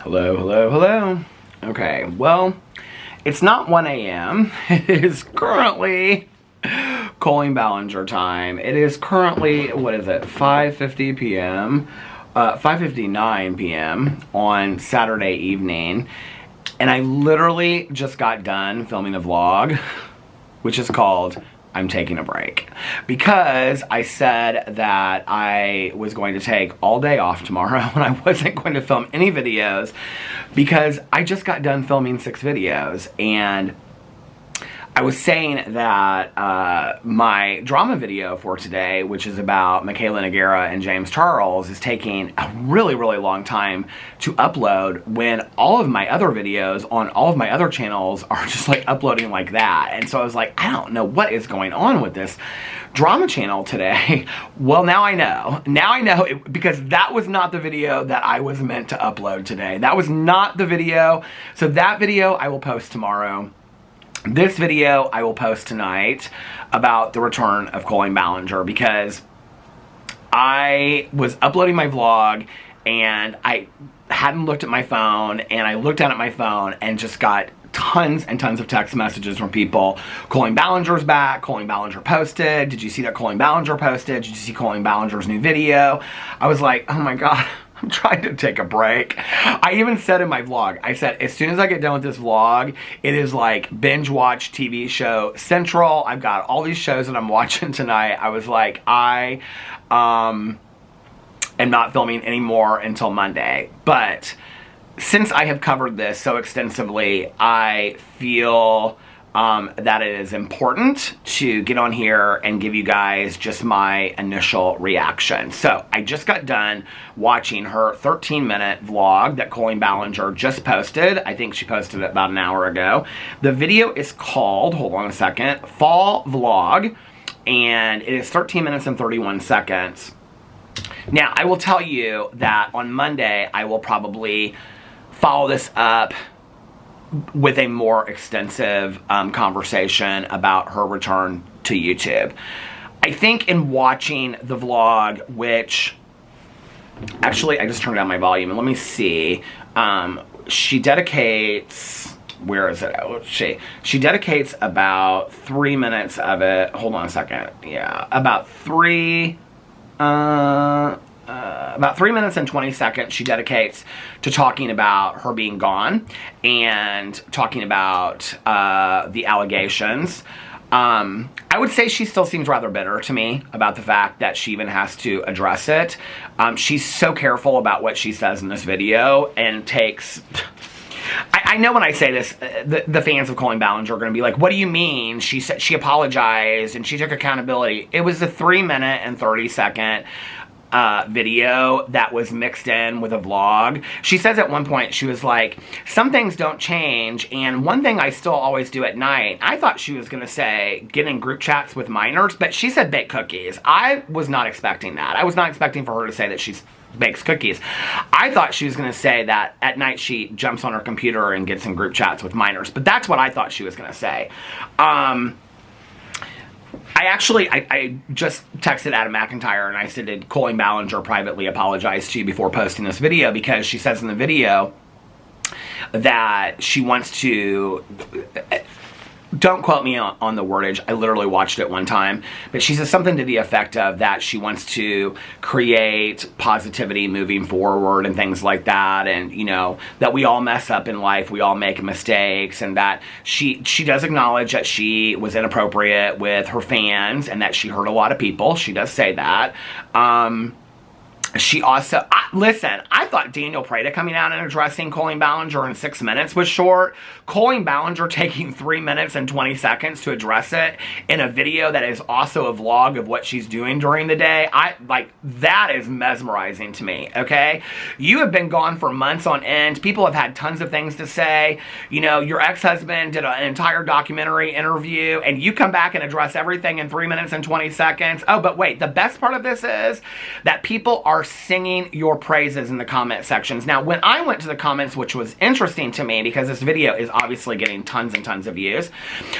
Hello, hello, hello. Okay, well, it's not 1 a.m. It is currently Colleen Ballinger time. It is currently, what is it, 5:50 p.m., 5:59 p.m. on Saturday evening. And I literally just got done filming a vlog, which is called I'm Taking a Break, because I said that I was going to take all day off tomorrow and I wasn't going to film any videos because I just got done filming 6 videos. And I was saying that my drama video for today, which is about Michaela Nogueira and James Charles, is taking a really, really long time to upload when all of my other videos on all of my other channels are just like uploading like that. And so I was like, I don't know what is going on with this drama channel today. Well, now I know. Now I know because that was not the video that I was meant to upload today. That was not the video. So that video I will post tomorrow. This video I will post tonight about the return of Colleen Ballinger, because I was uploading my vlog and I hadn't looked at my phone, and I looked down at my phone and just got tons and tons of text messages from people. Colleen Ballinger's back. Colleen Ballinger posted. Did you see that Colleen Ballinger posted? Did you see Colleen Ballinger's new video? I was like, oh my God. I'm trying to take a break. I even said in my vlog, I said, as soon as I get done with this vlog, it is like binge watch TV show central. I've got all these shows that I'm watching tonight. I was like, I am not filming anymore until Monday. But since I have covered this so extensively, I feel that it is important to get on here and give you guys just my initial reaction. So I just got done watching her 13-minute vlog that Colleen Ballinger just posted. I think she posted it about an hour ago. The video is called, hold on a second, Fall Vlog, and it is 13 minutes and 31 seconds. Now, I will tell you that on Monday, I will probably follow this up with a more extensive conversation about her return to YouTube. I think in watching the vlog, which, actually, I just turned down my volume, and let me see. She dedicates, where is it? Oh, she dedicates about 3 minutes of it. Hold on a second. Yeah, about 3 minutes and 20 seconds she dedicates to talking about her being gone and talking about the allegations. I would say she still seems rather bitter to me about the fact that she even has to address it. She's so careful about what she says in this video and takes... I know when I say this, the fans of Colleen Ballinger are going to be like, what do you mean? She said she apologized and she took accountability. It was a 3-minute and 30-second video that was mixed in with a vlog. She says at one point, she was like, some things don't change, and one thing I still always do at night. I thought she was going to say get in group chats with minors, but she said bake cookies. I was not expecting that. I was not expecting for her to say that she bakes cookies. I thought she was going to say that at night she jumps on her computer and gets in group chats with minors, but that's what I thought she was going to say. I just texted Adam McIntyre and I said, did Colleen Ballinger privately apologize to you before posting this video? Because she says in the video that she wants to... Don't quote me on the wordage. I literally watched it one time. But she says something to the effect of that she wants to create positivity moving forward and things like that. And, you know, that we all mess up in life. We all make mistakes. And that she does acknowledge that she was inappropriate with her fans and that she hurt a lot of people. She does say that. She also, listen, I thought Daniel Prada coming out and addressing Colleen Ballinger in 6 minutes was short. Colleen Ballinger taking 3 minutes and 20 seconds to address it in a video that is also a vlog of what she's doing during the day. That is mesmerizing to me, okay? You have been gone for months on end. People have had tons of things to say. You know, your ex-husband did an entire documentary interview, and you come back and address everything in 3 minutes and 20 seconds. Oh, but wait, the best part of this is that people are singing your praises in the comment sections. Now, when I went to the comments, which was interesting to me because this video is obviously getting tons and tons of views,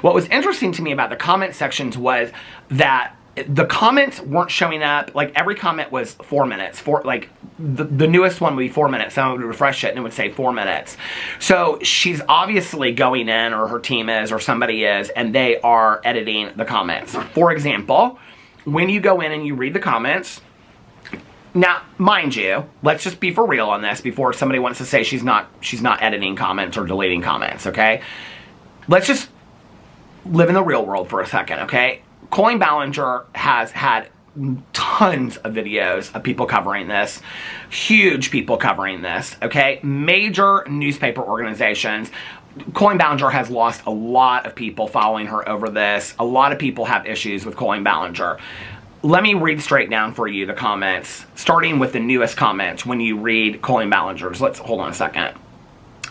what was interesting to me about the comment sections was that the comments weren't showing up. Like, every comment was 4 minutes. Like, the newest one would be 4 minutes. Someone would refresh it and it would say 4 minutes. So she's obviously going in, or her team is, or somebody is, and they are editing the comments. For example, when you go in and you read the comments, now, mind you, let's just be for real on this before somebody wants to say she's not editing comments or deleting comments, okay? Let's just live in the real world for a second, okay? Colleen Ballinger has had tons of videos of people covering this. Huge people covering this, okay? Major newspaper organizations. Colleen Ballinger has lost a lot of people following her over this. A lot of people have issues with Colleen Ballinger. Let me read straight down for you the comments, starting with the newest comments when you read Colleen Ballinger's. Let's hold on a second.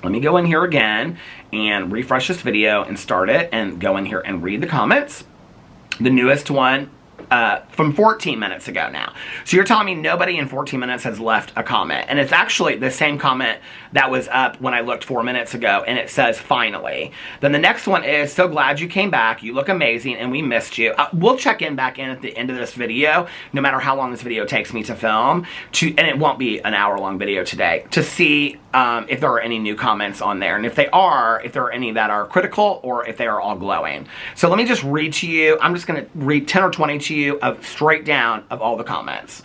Let me go in here again and refresh this video and start it and go in here and read the comments. The newest one from 14 minutes ago now. So you're telling me nobody in 14 minutes has left a comment. And it's actually the same comment that was up when I looked 4 minutes ago, and it says, finally. Then the next one is, so glad you came back. You look amazing, and we missed you. We'll check in back in at the end of this video, no matter how long this video takes me to film, and it won't be an hour-long video today, to see if there are any new comments on there. And if there are any that are critical, or if they are all glowing. So let me just read to you. I'm just going to read 10 or 20 to you of straight down of all the comments.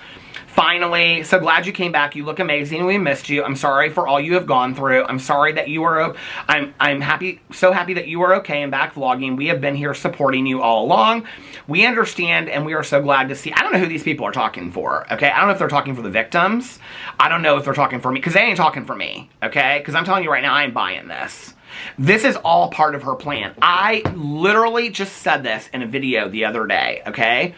Finally, so glad you came back. You look amazing. We missed you. I'm sorry for all you have gone through. I'm sorry that you are. I'm happy, so happy that you are okay and back vlogging. We have been here supporting you all along. We understand, and we are so glad to see. I don't know who these people are talking for. Okay, I don't know if they're talking for the victims. I don't know if they're talking for me, because they ain't talking for me. Okay, because I'm telling you right now, I ain't buying this. This is all part of her plan. I literally just said this in a video the other day, okay?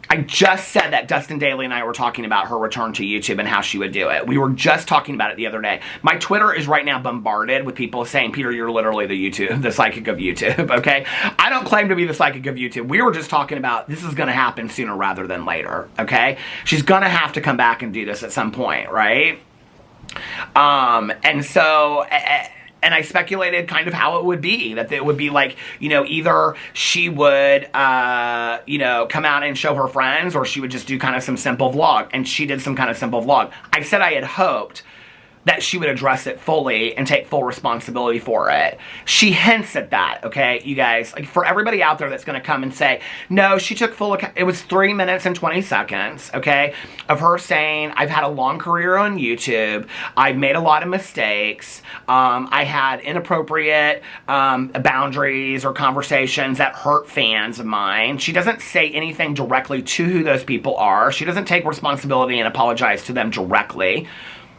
I just said that Dustin Daly and I were talking about her return to YouTube and how she would do it. We were just talking about it the other day. My Twitter is right now bombarded with people saying, Peter, you're literally the psychic of YouTube, okay? I don't claim to be the psychic of YouTube. We were just talking about this is going to happen sooner rather than later, okay? She's going to have to come back and do this at some point, right? And so... And I speculated kind of how it would be. That it would be like, you know, either she would, you know, come out and show her friends, or she would just do kind of some simple vlog. And she did some kind of simple vlog. I said I had hoped that she would address it fully and take full responsibility for it. She hints at that, okay, you guys? Like, for everybody out there that's going to come and say, no, she took full account. It was 3 minutes and 20 seconds, okay, of her saying, I've had a long career on YouTube. I've made a lot of mistakes. I had inappropriate boundaries or conversations that hurt fans of mine. She doesn't say anything directly to who those people are. She doesn't take responsibility and apologize to them directly.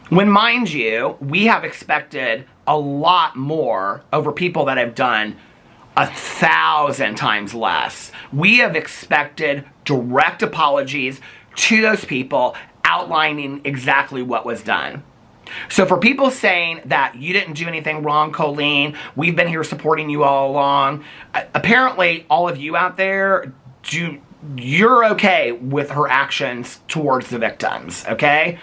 When, mind you, we have expected a lot more over people that have done 1,000 times less. We have expected direct apologies to those people outlining exactly what was done. So for people saying that you didn't do anything wrong, Colleen, we've been here supporting you all along, apparently all of you out there, you're okay with her actions towards the victims, okay?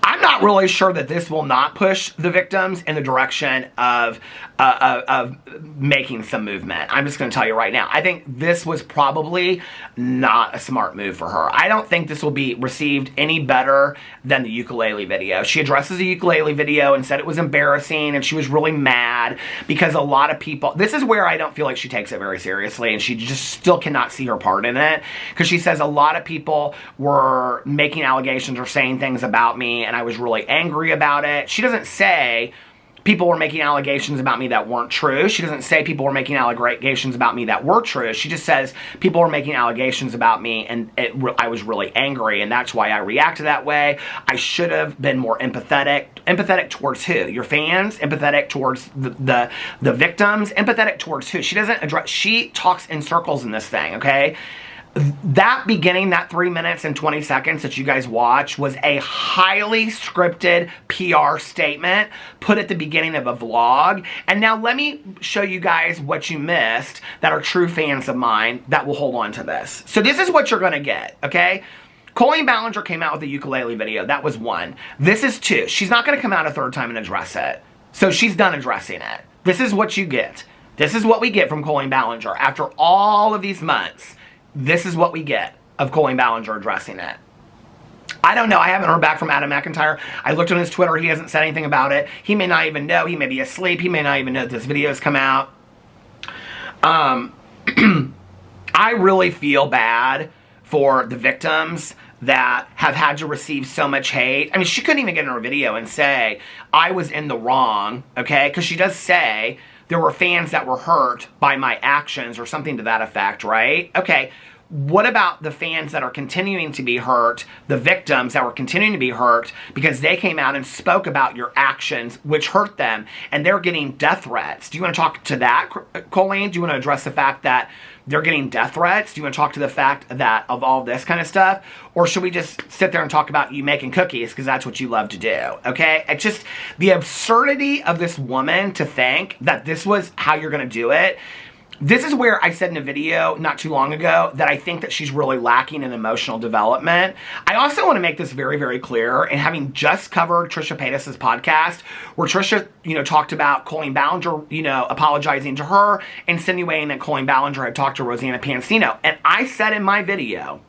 I'm not really sure that this will not push the victims in the direction of making some movement. I'm just going to tell you right now. I think this was probably not a smart move for her. I don't think this will be received any better than the ukulele video. She addresses the ukulele video and said it was embarrassing, and she was really mad because a lot of people... This is where I don't feel like she takes it very seriously, and she just still cannot see her part in it, because she says a lot of people were making allegations or saying things about me, and I was really angry about it. She doesn't say people were making allegations about me that weren't true. She doesn't say people were making allegations about me that were true. She just says people were making allegations about me, and I was really angry, and that's why I reacted that way. I should have been more empathetic. Empathetic towards who? Your fans? Empathetic towards the victims? Empathetic towards who? She doesn't address... She talks in circles in this thing, okay? That beginning, that 3 minutes and 20 seconds that you guys watch was a highly scripted PR statement put at the beginning of a vlog. And now let me show you guys what you missed that are true fans of mine that will hold on to this. So this is what you're going to get, okay? Colleen Ballinger came out with a ukulele video. That was 1. This is 2. She's not going to come out a 3rd time and address it. So she's done addressing it. This is what you get. This is what we get from Colleen Ballinger after all of these months. this is what we get of Colleen Ballinger addressing it. I don't know. I haven't heard back from Adam McIntyre. I looked on his Twitter. He hasn't said anything about it. He may not even know. He may be asleep. He may not even know that this video has come out. I really feel bad for the victims that have had to receive so much hate. I mean, she couldn't even get in her video and say, I was in the wrong, okay? Because she does say there were fans that were hurt by my actions or something to that effect, right? Okay. What about the fans that are continuing to be hurt, the victims that were continuing to be hurt because they came out and spoke about your actions, which hurt them, and they're getting death threats? Do you want to talk to that, Colleen? Do you want to address the fact that they're getting death threats? Do you want to talk to the fact that of all this kind of stuff? Or should we just sit there and talk about you making cookies because that's what you love to do, okay? It's just the absurdity of this woman to think that this was how you're going to do it. This is where I said in a video not too long ago that I think that she's really lacking in emotional development. I also want to make this very, very clear, and having just covered Trisha Paytas' podcast, where Trisha, talked about Colleen Ballinger, apologizing to her, insinuating that Colleen Ballinger had talked to Rosanna Pansino. And I said in my video,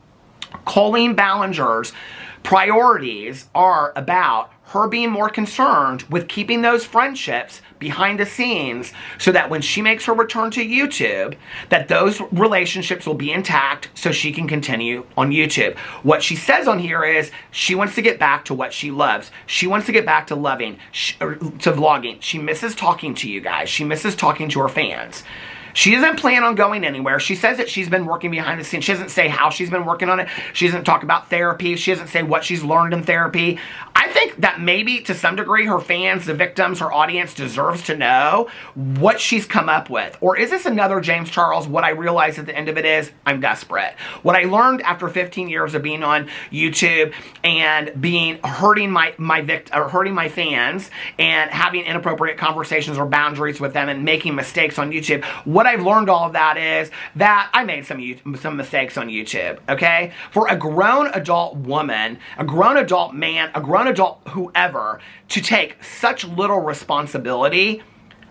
Colleen Ballinger's priorities are about her being more concerned with keeping those friendships behind the scenes so that when she makes her return to YouTube, that those relationships will be intact so she can continue on YouTube. What she says on here is she wants to get back to what she loves. She wants to get back to to vlogging. She misses talking to you guys. She misses talking to her fans. She doesn't plan on going anywhere. She says that she's been working behind the scenes. She doesn't say how she's been working on it. She doesn't talk about therapy. She doesn't say what she's learned in therapy. I think that maybe to some degree her fans, the victims, her audience deserves to know what she's come up with. Or is this another James Charles? What I realize at the end of it is I'm desperate. What I learned after 15 years of being on YouTube and hurting my fans and having inappropriate conversations or boundaries with them and making mistakes on YouTube. What I've learned all of that is that I made some mistakes on YouTube, okay? For a grown adult woman, a grown adult man, a grown adult whoever to take such little responsibility,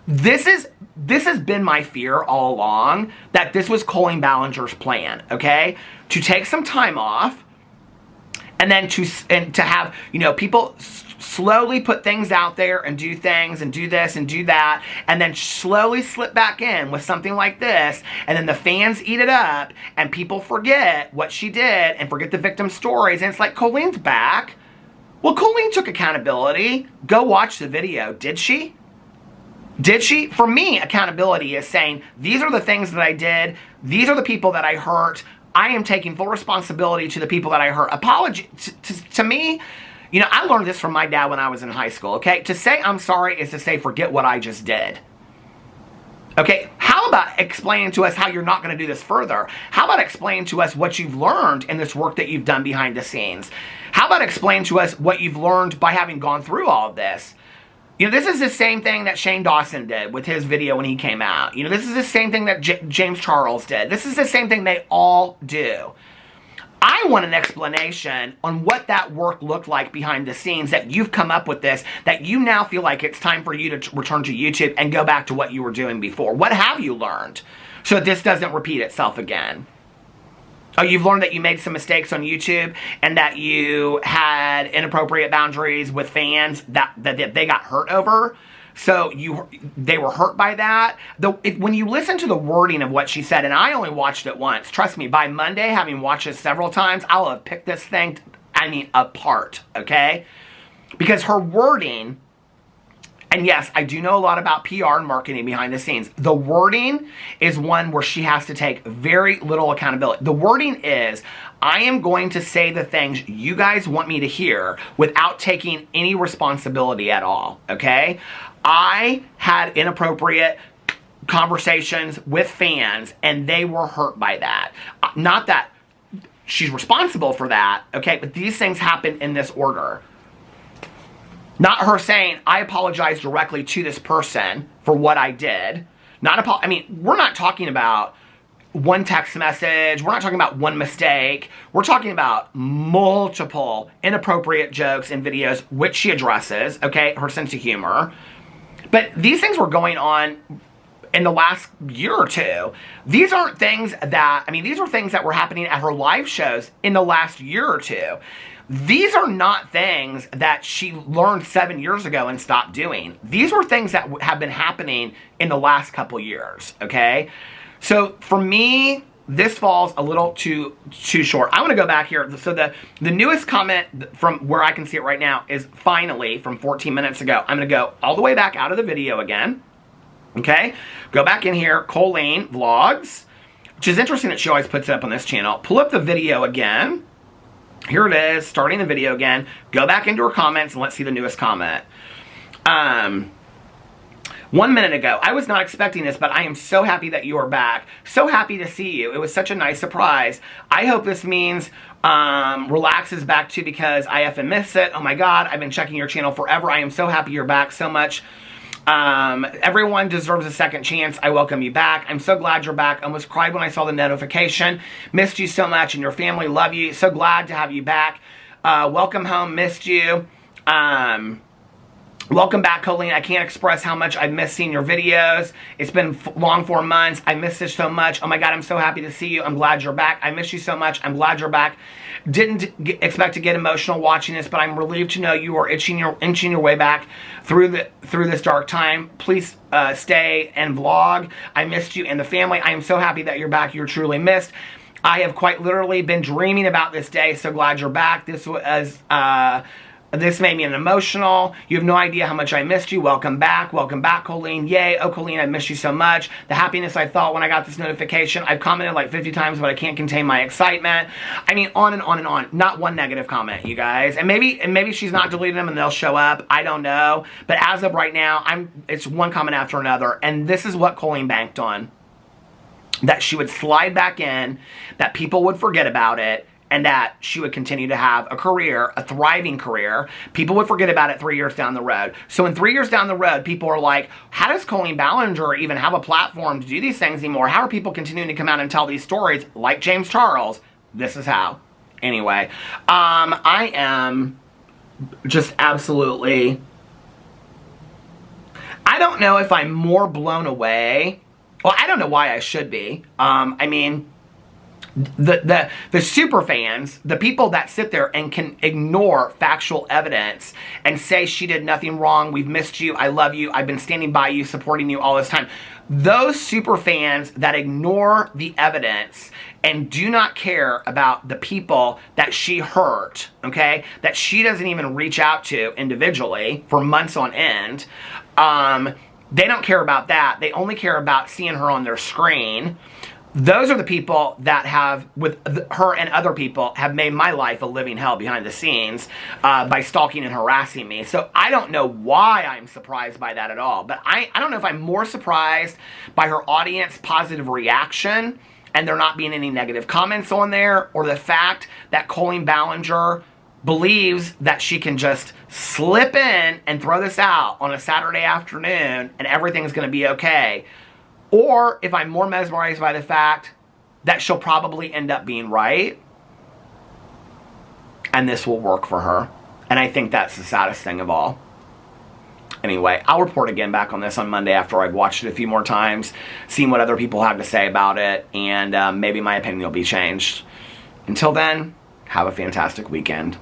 this has been my fear all along, that this was Colleen Ballinger's plan, okay? To take some time off and then to have, people slowly put things out there and do things and do this and do that and then slowly slip back in with something like this, and then the fans eat it up and people forget what she did and forget the victim stories, and it's like, Colleen's back. Well, Colleen took accountability. Go watch the video. Did she? Did she? For me, accountability is saying, these are the things that I did. These are the people that I hurt. I am taking full responsibility to the people that I hurt. Apology, to me, I learned this from my dad when I was in high school, okay? To say I'm sorry is to say forget what I just did. Okay, how about explaining to us how you're not going to do this further? How about explaining to us what you've learned in this work that you've done behind the scenes? How about explaining to us what you've learned by having gone through all of this? This is the same thing that Shane Dawson did with his video when he came out. This is the same thing that James Charles did. This is the same thing they all do. I want an explanation on what that work looked like behind the scenes, that you've come up with this, that you now feel like it's time for you to return to YouTube and go back to what you were doing before. What have you learned so that this doesn't repeat itself again? Oh, you've learned that you made some mistakes on YouTube and that you had inappropriate boundaries with fans that they got hurt over. So they were hurt by that. When you listen to the wording of what she said, and I only watched it once, trust me, by Monday, having watched it several times, I'll have picked this thing, apart, okay? Because her wording, and yes, I do know a lot about PR and marketing behind the scenes. The wording is one where she has to take very little accountability. The wording is, I am going to say the things you guys want me to hear without taking any responsibility at all, okay? I had inappropriate conversations with fans and they were hurt by that. Not that she's responsible for that, okay? But these things happen in this order. Not her saying, I apologize directly to this person for what I did. We're not talking about one text message. We're not talking about one mistake. We're talking about multiple inappropriate jokes and videos, which she addresses, okay? Her sense of humor. But these things were going on in the last year or two. These aren't things that, I mean, these are things that were happening at her live shows in the last year or two. These are not things that she learned 7 years ago and stopped doing. These were things that have been happening in the last couple years, okay? So for me, this falls a little too short. I want to go back here. So the newest comment from where I can see it right now is finally from 14 minutes ago. I'm going to go all the way back out of the video again. Okay? Go back in here, Colleen Vlogs, which is interesting that she always puts it up on this channel. Pull up the video again. Here it is, starting the video again. Go back into her comments and let's see the newest comment. 1 minute ago, I was not expecting this, but I am so happy that you are back. So happy to see you. It was such a nice surprise. I hope this means Relax is back too, because I effing miss it. Oh my God, I've been checking your channel forever. I am so happy you're back so much. Everyone deserves a second chance. I welcome you back. I'm so glad you're back. I almost cried when I saw the notification. Missed you so much, and your family love you. So glad to have you back. Welcome home. Missed you. Welcome back, Colleen. I can't express how much I've missed seeing your videos. It's been long 4 months. I miss this so much. Oh my God, I'm so happy to see you. I'm glad you're back. I miss you so much. I'm glad you're back. Didn't expect to get emotional watching this, but I'm relieved to know you are inching your way back through this dark time. Please stay and vlog. I missed you and the family. I am so happy that you're back. You're truly missed. I have quite literally been dreaming about this day. So glad you're back. This made me emotional. You have no idea how much I missed you. Welcome back, Colleen. Yay. Oh, Colleen, I missed you so much. The happiness I felt when I got this notification. I've commented like 50 times, but I can't contain my excitement. I mean, on and on and on. Not one negative comment, you guys. And maybe she's not deleting them and they'll show up. I don't know. But as of right now, it's one comment after another. And this is what Colleen banked on. That she would slide back in, that people would forget about it, and that she would continue to have a career, a thriving career. People would forget about it 3 years down the road. So in 3 years down the road, people are like, how does Colleen Ballinger even have a platform to do these things anymore? How are people continuing to come out and tell these stories like James Charles? This is how. Anyway, I am just absolutely, I don't know if I'm more blown away. Well, I don't know why I should be. I mean, the super fans, the people that sit there and can ignore factual evidence and say she did nothing wrong, we've missed you, I love you, I've been standing by you, supporting you all this time. Those super fans that ignore the evidence and do not care about the people that she hurt, okay, that she doesn't even reach out to individually for months on end, they don't care about that. They only care about seeing her on their screen. Those are the people that have, with her and other people, have made my life a living hell behind the scenes by stalking and harassing me. So I don't know why I'm surprised by that at all. But I don't know if I'm more surprised by her audience positive reaction and there not being any negative comments on there, or the fact that Colleen Ballinger believes that she can just slip in and throw this out on a Saturday afternoon and everything's going to be okay. Or if I'm more mesmerized by the fact that she'll probably end up being right and this will work for her. And I think that's the saddest thing of all. Anyway, I'll report again back on this on Monday after I've watched it a few more times, seen what other people have to say about it, and maybe my opinion will be changed. Until then, have a fantastic weekend.